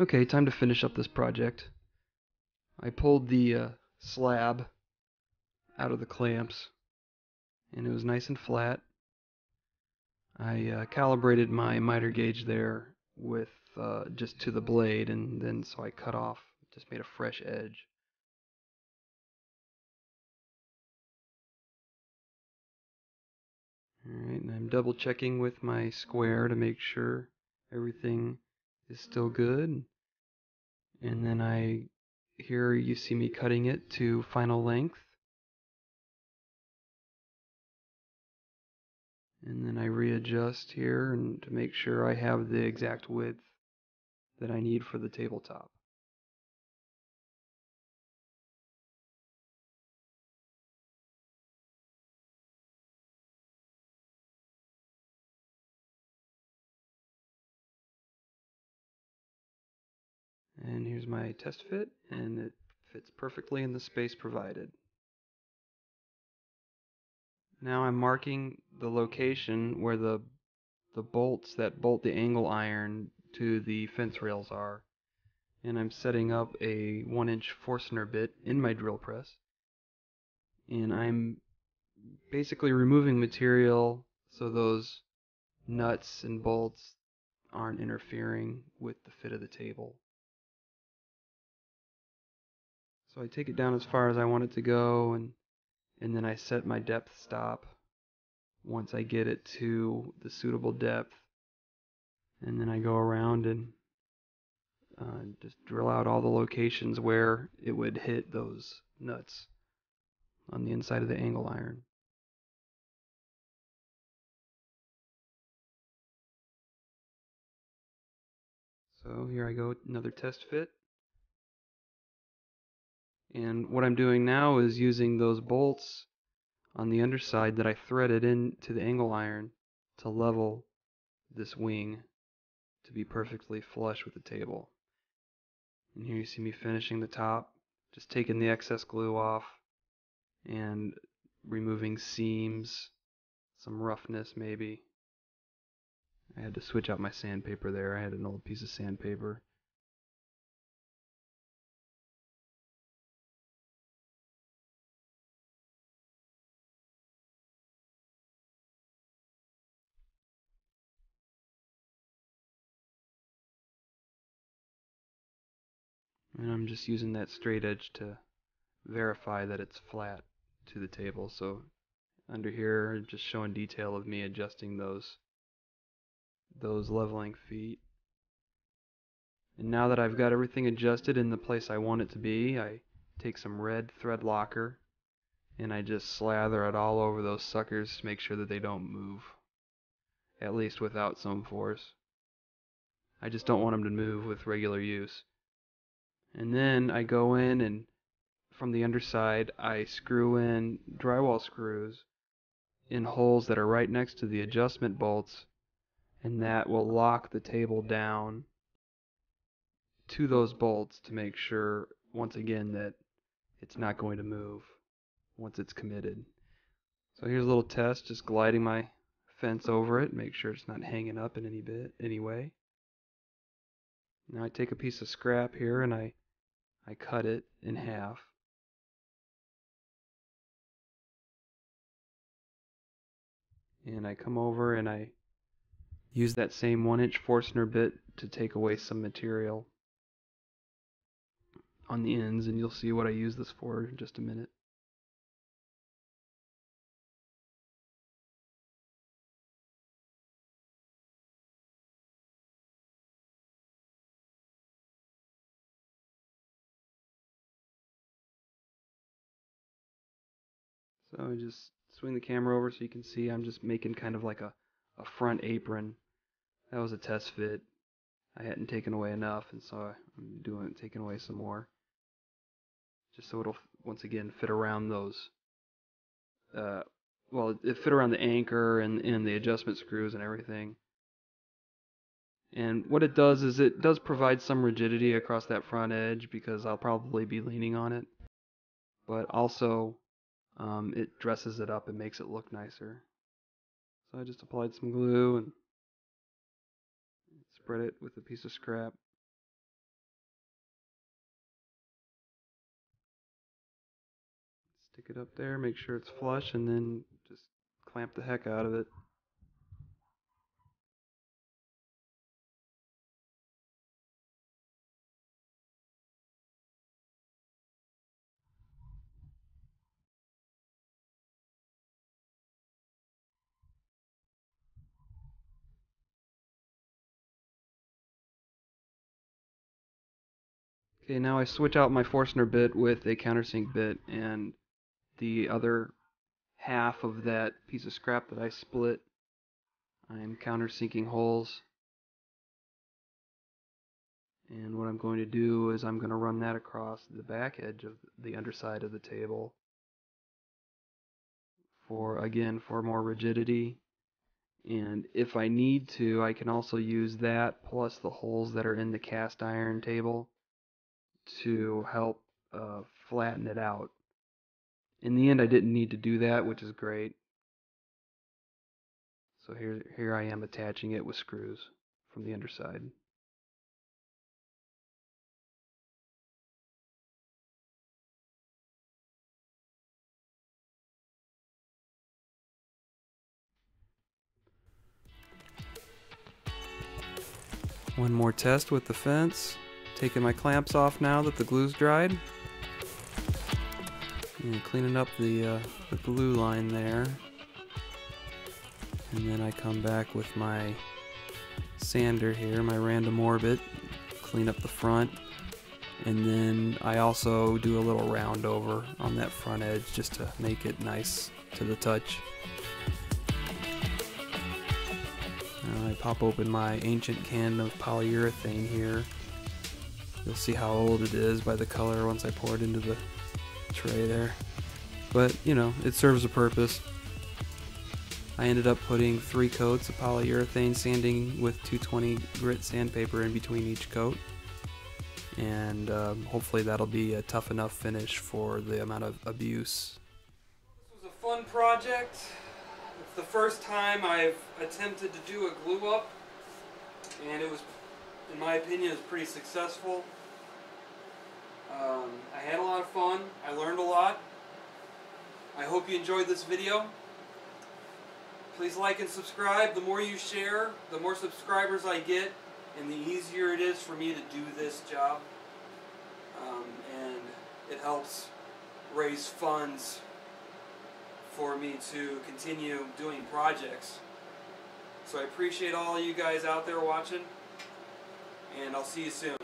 Okay, time to finish up this project. I pulled the slab out of the clamps, and it was nice and flat. I calibrated my miter gauge there with just to the blade, and then so I cut off, just made a fresh edge. Alright, and I'm double checking with my square to make sure everything is still good. And then here you see me cutting it to final length. And then I readjust here and to make sure I have the exact width that I need for the tabletop. And here's my test fit, and it fits perfectly in the space provided. Now I'm marking the location where the bolts that bolt the angle iron to the fence rails are. And I'm setting up a 1-inch Forstner bit in my drill press. And I'm basically removing material so those nuts and bolts aren't interfering with the fit of the table. So I take it down as far as I want it to go, and then I set my depth stop once I get it to the suitable depth. And then I go around and just drill out all the locations where it would hit those nuts on the inside of the angle iron. So here I go, another test fit. And what I'm doing now is using those bolts on the underside that I threaded into the angle iron to level this wing to be perfectly flush with the table. And here you see me finishing the top, just taking the excess glue off and removing seams, some roughness maybe. I had to switch out my sandpaper there. I had an old piece of sandpaper. And I'm just using that straight edge to verify that it's flat to the table. So under here, just showing detail of me adjusting those leveling feet. And now that I've got everything adjusted in the place I want it to be, I take some red thread locker and I just slather it all over those suckers to make sure that they don't move, at least without some force. I just don't want them to move with regular use. And then I go in and from the underside I screw in drywall screws in holes that are right next to the adjustment bolts, and that will lock the table down to those bolts to make sure, once again, that it's not going to move once it's committed. So here's a little test, just gliding my fence over it, make sure it's not hanging up in any way. Now I take a piece of scrap here and I cut it in half. And I come over and I use that same 1-inch Forstner bit to take away some material on the ends, and you'll see what I use this for in just a minute. So I just swing the camera over so you can see I'm just making kind of like a front apron. That was a test fit. I hadn't taken away enough, and so I'm taking away some more, just so it'll once again fit around those. Uh, well, it fit around the anchor and the adjustment screws and everything. And what it does is it does provide some rigidity across that front edge because I'll probably be leaning on it, but also it dresses it up and makes it look nicer. So I just applied some glue and spread it with a piece of scrap. Stick it up there, make sure it's flush, and then just clamp the heck out of it. Okay, now I switch out my Forstner bit with a countersink bit, and the other half of that piece of scrap that I split, I'm countersinking holes. And what I'm going to do is I'm going to run that across the back edge of the underside of the table for more rigidity. And if I need to, I can also use that plus the holes that are in the cast iron table to help flatten it out. In the end, I didn't need to do that, which is great. So here I am attaching it with screws from the underside. One more test with the fence. Taking my clamps off now that the glue's dried. And cleaning up the glue line there. And then I come back with my sander here, my random orbit, clean up the front. And then I also do a little round over on that front edge just to make it nice to the touch. I pop open my ancient can of polyurethane here. You'll see how old it is by the color once I pour it into the tray there. But, you know, it serves a purpose. I ended up putting 3 coats of polyurethane, sanding with 220 grit sandpaper in between each coat. And hopefully that'll be a tough enough finish for the amount of abuse. This was a fun project. It's the first time I've attempted to do a glue up, and it was, in my opinion, it was pretty successful. I had a lot of fun. I learned a lot. I hope you enjoyed this video. Please like and subscribe. The more you share, the more subscribers I get, and the easier it is for me to do this job. And it helps raise funds for me to continue doing projects. So I appreciate all of you guys out there watching, and I'll see you soon.